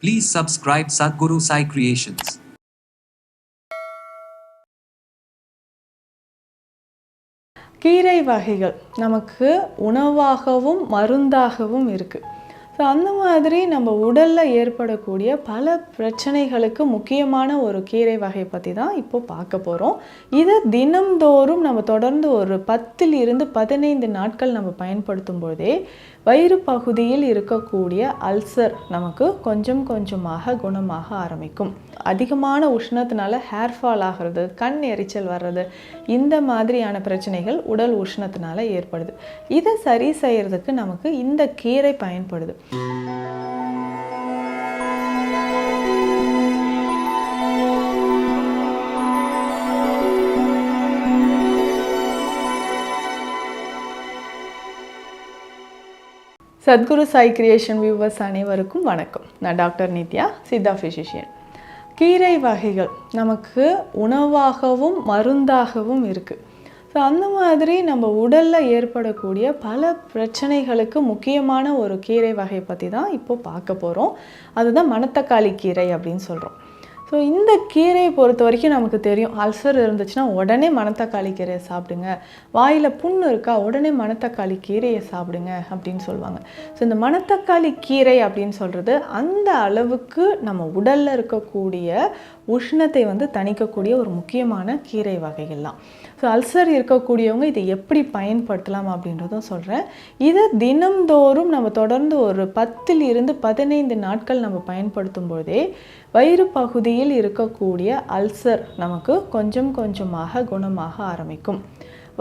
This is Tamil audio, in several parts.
Please subscribe Sadhguru Sai Creations. கீரை வகைகள் நமக்கு உணவாகவும் மருந்தாகவும் இருக்குது. ஸோ அந்த மாதிரி நம்ம உடலில் ஏற்படக்கூடிய பல பிரச்சனைகளுக்கு முக்கியமான ஒரு கீரை வகை பற்றி தான் இப்போ பார்க்க போகிறோம். இதை தினம்தோறும் நம்ம தொடர்ந்து ஒரு 10 to 15 நாட்கள் நம்ம பயன்படுத்தும் போதே வயிறு பகுதியில் இருக்கக்கூடிய அல்சர் நமக்கு கொஞ்சம் கொஞ்சமாக குணமாக ஆரம்பிக்கும். அதிகமான உஷ்ணத்தினால ஹேர் ஃபால் ஆகிறது, கண் எரிச்சல் வர்றது, இந்த மாதிரியான பிரச்சனைகள் உடல் உஷ்ணத்தினால ஏற்படுது. இதை சரி செய்யறதுக்கு நமக்கு இந்த கீரை பயன்படுது. சத்குரு சாய் கிரியேஷன் வியூவர்ஸ் அனைவருக்கும் வணக்கம். நான் டாக்டர் நித்யா, சித்தா ஃபிசிஷியன். கீரை வகைகள் நமக்கு உணவாகவும் மருந்தாகவும் இருக்குது. ஸோ அந்த மாதிரி நம்ம உடலில் ஏற்படக்கூடிய பல பிரச்சனைகளுக்கு முக்கியமான ஒரு கீரை வகை பற்றி தான் இப்போ பார்க்க போகிறோம். அதுதான் மணத்தக்காளி கீரை அப்படின்னு சொல்கிறோம். ஸோ இந்த கீரையை பொறுத்த வரைக்கும் நமக்கு தெரியும், அல்சர் இருந்துச்சுன்னா உடனே மணத்தக்காளி கீரையை சாப்பிடுங்க, வாயில் புண்ணு இருக்கா உடனே மணத்தக்காளி கீரையை சாப்பிடுங்க அப்படின்னு சொல்லுவாங்க. ஸோ இந்த மணத்தக்காளி கீரை அப்படின்னு சொல்கிறது அந்த அளவுக்கு நம்ம உடலில் இருக்கக்கூடிய உஷ்ணத்தை தணிக்கக்கூடிய ஒரு முக்கியமான கீரை வகைகள்லாம். ஸோ அல்சர் இருக்கக்கூடியவங்க இதை எப்படி பயன்படுத்தலாம் அப்படின்றதும் சொல்கிறேன். இதை தினம்தோறும் நம்ம தொடர்ந்து ஒரு 10 to 15 நாட்கள் நம்ம பயன்படுத்தும் போதே வயிறு பகுதியில் இருக்கக்கூடிய அல்சர் நமக்கு கொஞ்சம் கொஞ்சமாக குணமாக ஆரம்பிக்கும்.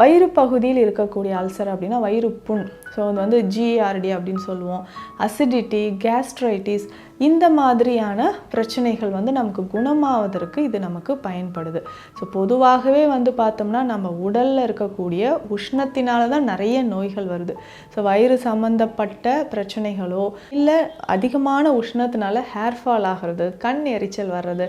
வயிறு பகுதியில் இருக்கக்கூடிய அல்சர் அப்படின்னா வயிறு புண், ஸோ அது ஜிஆர்டி அப்படின்னு சொல்லுவோம். அசிடிட்டி, கேஸ்ட்ரைட்டிஸ், இந்த மாதிரியான பிரச்சனைகள் நமக்கு குணமாவதற்கு இது நமக்கு பயன்படுது. ஸோ பொதுவாகவே பார்த்தோம்னா நம்ம உடலில் இருக்கக்கூடிய உஷ்ணத்தினால தான் நிறைய நோய்கள் வருது. ஸோ வயிறு சம்மந்தப்பட்ட பிரச்சனைகளோ இல்லை அதிகமான உஷ்ணத்தினால ஹேர் ஃபால் ஆகிறது, கண் எரிச்சல் வர்றது,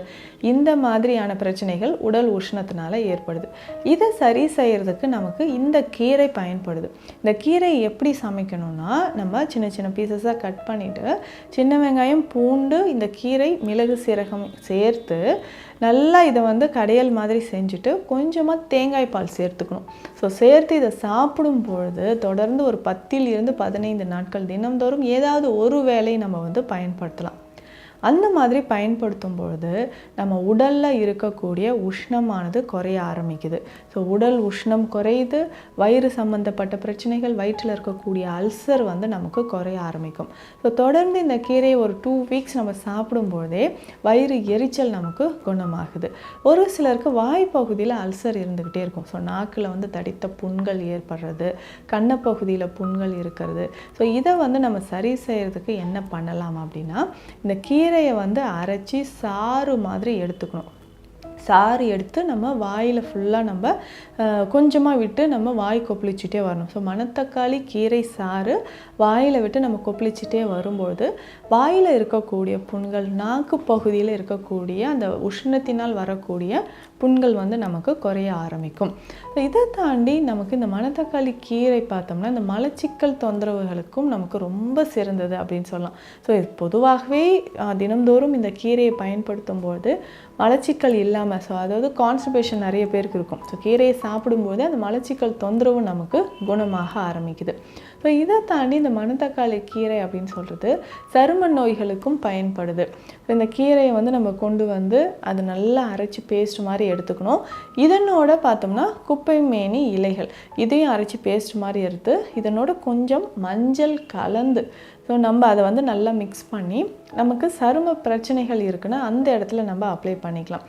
இந்த மாதிரியான பிரச்சனைகள் உடல் உஷ்ணத்தினால ஏற்படுது. இதை சரி செய்யறதுக்கு நமக்கு இந்த கீரை பயன்படுது. இந்த கீரை எப்படி சமைக்கணும்னா, நம்ம சின்ன சின்ன பீசஸாக கட் பண்ணிவிட்டு சின்ன வெங்காயம், பூண்டு, இந்த கீரை, மிளகு, சீரகம் சேர்த்து நல்லா இதை கடையல் மாதிரி செஞ்சுட்டு கொஞ்சமாக தேங்காய் பால் சேர்த்துக்கணும். ஸோ சேர்த்து இதை சாப்பிடும் பொழுது தொடர்ந்து ஒரு 10 to 15 நாட்கள் தினம்தோறும் ஏதாவது ஒரு வேளை நம்ம பயன்படுத்தலாம். அந்த மாதிரி பயன்படுத்தும் பொழுது நம்ம உடலில் இருக்கக்கூடிய உஷ்ணமானது குறைய ஆரம்பிக்குது. ஸோ உடல் உஷ்ணம் குறையுது, வயிறு சம்மந்தப்பட்ட பிரச்சனைகள், வயிற்றில் இருக்கக்கூடிய அல்சர் நமக்கு குறைய ஆரம்பிக்கும். ஸோ தொடர்ந்து இந்த கீரையை ஒரு 2 weeks நம்ம சாப்பிடும்போதே வயிறு எரிச்சல் நமக்கு குணமாகுது. ஒரு சிலருக்கு வாய் பகுதியில் அல்சர் இருந்துக்கிட்டே இருக்கும். ஸோ நாக்கில் தடித்த புண்கள் ஏற்படுறது, கண்ணப்பகுதியில் புண்கள் இருக்கிறது. ஸோ இதை நம்ம சரி செய்கிறதுக்கு என்ன பண்ணலாம் அப்படின்னா, இந்த கீரையை அரைச்சி சாறு மாதிரி எடுத்துக்கணும். சாறு எடுத்து நம்ம வாயில் ஃபுல்லாக நம்ம கொஞ்சமாக விட்டு நம்ம வாய் கொப்பளிச்சுட்டே வரணும். ஸோ மணத்தக்காளி கீரை சாறு வாயில் விட்டு நம்ம கொப்பளிச்சுட்டே வரும்போது வாயில் இருக்கக்கூடிய புண்கள், நாக்கு பகுதியில் இருக்கக்கூடிய அந்த உஷ்ணத்தினால் வரக்கூடிய புண்கள் நமக்கு குறைய ஆரம்பிக்கும். இதை தாண்டி நமக்கு இந்த மணத்தக்காளி கீரை பார்த்தோம்னா இந்த மலச்சிக்கல் தொந்தரவுகளுக்கும் நமக்கு ரொம்ப சிறந்தது அப்படின்னு சொல்லலாம். ஸோ இது பொதுவாகவே தினம்தோறும் இந்த கீரையை பயன்படுத்தும் போது மலச்சிக்கல் இல்லாமல், ஸோ அதாவது கான்ஸ்டிபேஷன் நிறைய பேருக்கு இருக்கும். ஸோ கீரையை சாப்பிடும்போது அந்த மலச்சிக்கல் தொந்தரவு நமக்கு குணமாக ஆரம்பிக்குது. ஸோ இதை தாண்டி இந்த மணத்தக்காளி கீரை அப்படின்னு சொல்கிறது சரும நோய்களுக்கும் பயன்படுது. இந்த கீரையை நம்ம கொண்டு அதை நல்லா அரைச்சி பேஸ்ட் மாதிரி எடுத்துக்கணும். இதனோட பார்த்தோம்னா குப்பை மேனி இலைகள், இதையும் அரைச்சி பேஸ்ட் மாதிரி எடுத்து இதனோட கொஞ்சம் மஞ்சள் கலந்து ஸோ நம்ம அதை நல்லா மிக்ஸ் பண்ணி நமக்கு சரும பிரச்சனைகள் இருக்குன்னா அந்த இடத்துல நம்ம அப்ளை பண்ணிக்கலாம்.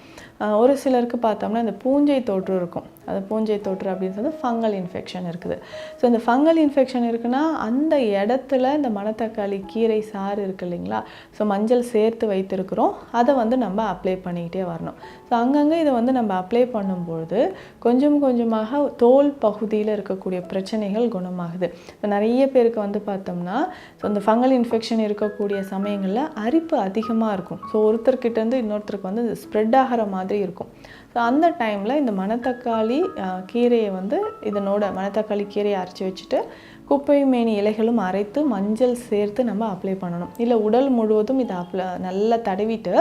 ஒரு சிலருக்கு பார்த்தோம்னா இந்த பூஞ்சை தொற்று இருக்கும். அது பூஞ்சை தொற்று அப்படின்னு சொல்லி ஃபங்கல் இன்ஃபெக்ஷன் இருக்குது. ஸோ இந்த ஃபங்கல் இன்ஃபெக்ஷன் இருக்குன்னா அந்த இடத்துல இந்த மணத்தக்காளி கீரை சாறு இருக்குது இல்லைங்களா, ஸோ மஞ்சள் சேர்த்து வைத்திருக்கிறோம், அதை நம்ம அப்ளை பண்ணிக்கிட்டே வரணும். ஸோ அங்கங்கே இதை நம்ம அப்ளை பண்ணும்பொழுது கொஞ்சம் கொஞ்சமாக தோல் பகுதியில் இருக்கக்கூடிய பிரச்சனைகள் குணமாகுது. இப்போ நிறைய பேருக்கு பார்த்தோம்னா ஸோ இந்த ஃபங்கல் இன்ஃபெக்ஷன் இருக்கக்கூடிய சமயங்களில் அரிப்பு அதிகமாக இருக்கும். ஸோ ஒருத்தர்கிட்டேருந்து இன்னொருத்தருக்கு ஸ்ப்ரெட் ஆகிற மாதிரி இருக்கும். ஸோ அந்த டைமில் இந்த மணத்தக்காளி கீரையை இதனோட மணத்தக்காளி கீரையை அரைச்சி வச்சுட்டு குப்பை மேனி இலைகளும் அரைத்து மஞ்சள் சேர்த்து நம்ம அப்ளை பண்ணணும். இல்லை உடல் முழுவதும் இதை நல்லா தடவிட்டு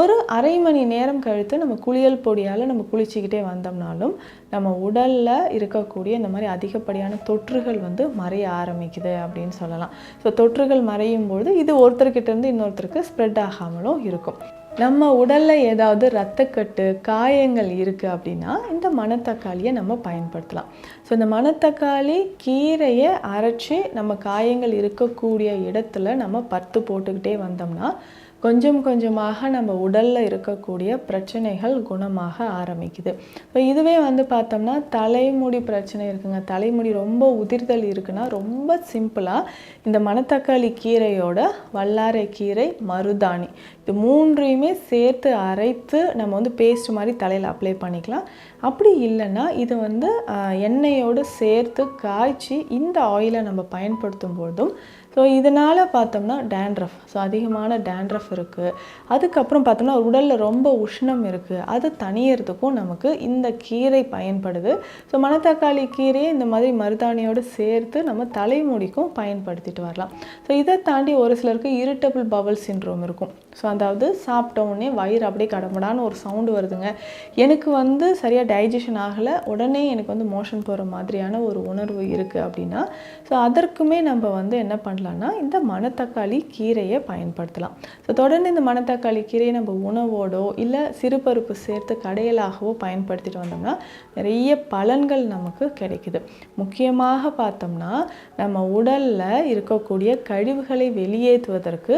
ஒரு அரை மணி நேரம் கழித்து நம்ம குளியல் பொடியால் நம்ம குளிச்சுக்கிட்டே வந்தோம்னாலும் நம்ம உடலில் இருக்கக்கூடிய இந்த மாதிரி அதிகப்படியான தொற்றுகள் மறைய ஆரம்பிக்குது அப்படின்னு சொல்லலாம். ஸோ தொற்றுகள் மறையும் பொழுது இது ஒருத்தர்கிட்ட இருந்து இன்னொருத்தருக்கு ஸ்ப்ரெட் ஆகாமலும் இருக்கும். நம்ம உடலில் ஏதாவது இரத்தக்கட்டு காயங்கள் இருக்குது அப்படின்னா இந்த மணத்தக்காளியை நம்ம பயன்படுத்தலாம். ஸோ இந்த மணத்தக்காளி கீரையை அரைச்சி நம்ம காயங்கள் இருக்கக்கூடிய இடத்துல நம்ம பத்து போட்டுக்கிட்டே வந்தோம்னா கொஞ்சம் கொஞ்சமாக நம்ம உடலில் இருக்கக்கூடிய பிரச்சனைகள் குணமாக ஆரம்பிக்குது. ஸோ இதுவே பார்த்தோம்னா தலைமுடி பிரச்சனை இருக்குங்க, தலைமுடி ரொம்ப உதிர்தல் இருக்குன்னா ரொம்ப சிம்பிளாக இந்த மணத்தக்காளி கீரையோட வல்லாரை கீரை, மருதாணி இது மூன்றையுமே சேர்த்து அரைத்து நம்ம பேஸ்ட் மாதிரி தலையில் அப்ளை பண்ணிக்கலாம். அப்படி இல்லைன்னா இது எண்ணெயோடு சேர்த்து காய்ச்சி இந்த ஆயிலை நம்ம பயன்படுத்தும் பொழுதும் ஸோ இதனால் பார்த்தோம்னா டேண்ட்ரஃப், ஸோ அதிகமான டேண்ட்ரஃப் இருக்குது, அதுக்கப்புறம் பார்த்தோம்னா உடலில் ரொம்ப உஷ்ணம் இருக்குது, அது தணியறதுக்கும் நமக்கு இந்த கீரை பயன்படுது. ஸோ மணத்தக்காளி கீரையை இந்த மாதிரி மருதாணியோடு சேர்த்து நம்ம தலைமுடிக்கும் பயன்படுத்திட்டு வரலாம். ஸோ இதை தாண்டி ஒரு சிலருக்கு இரிட்டபிள் பவல் சிண்ட்ரோம் இருக்கும். ஸோ அதாவது சாப்பிட்ட உடனே வயிறு அப்படியே கடமுடான்னு ஒரு சவுண்டு வருதுங்க, எனக்கு சரியாக டைஜஷன் ஆகலை, உடனே எனக்கு மோஷன் போகிற மாதிரியான ஒரு உணர்வு இருக்குது அப்படின்னா ஸோ அதற்குமே நம்ம என்ன பண்ணலாம்னா இந்த மணத்தக்காளி கீரையை பயன்படுத்தலாம். ஸோ தொடர்ந்து இந்த மணத்தக்காளி கீரையை நம்ம உணவோடோ இல்லை சிறுபருப்பு சேர்த்து கடையலாகவோ பயன்படுத்திட்டு வந்தோம்னா நிறைய பலன்கள் நமக்கு கிடைக்குது. முக்கியமாக பார்த்தோம்னா நம்ம உடலில் இருக்கக்கூடிய கழிவுகளை வெளியேற்றுவதற்கு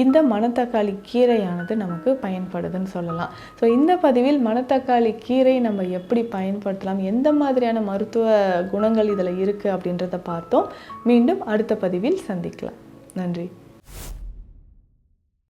இந்த மணத்தக்காளி கீரையானது நமக்கு பயன்படுதுன்னு சொல்லலாம். ஸோ இந்த பதிவில் மணத்தக்காளி கீரை நம்ம எப்படி பயன்படுத்தலாம், எந்த மாதிரியான மருத்துவ குணங்கள் இதில் இருக்குது அப்படின்றத பார்த்தோம். மீண்டும் அடுத்த பதிவில் சந்திக்கலாம். நன்றி.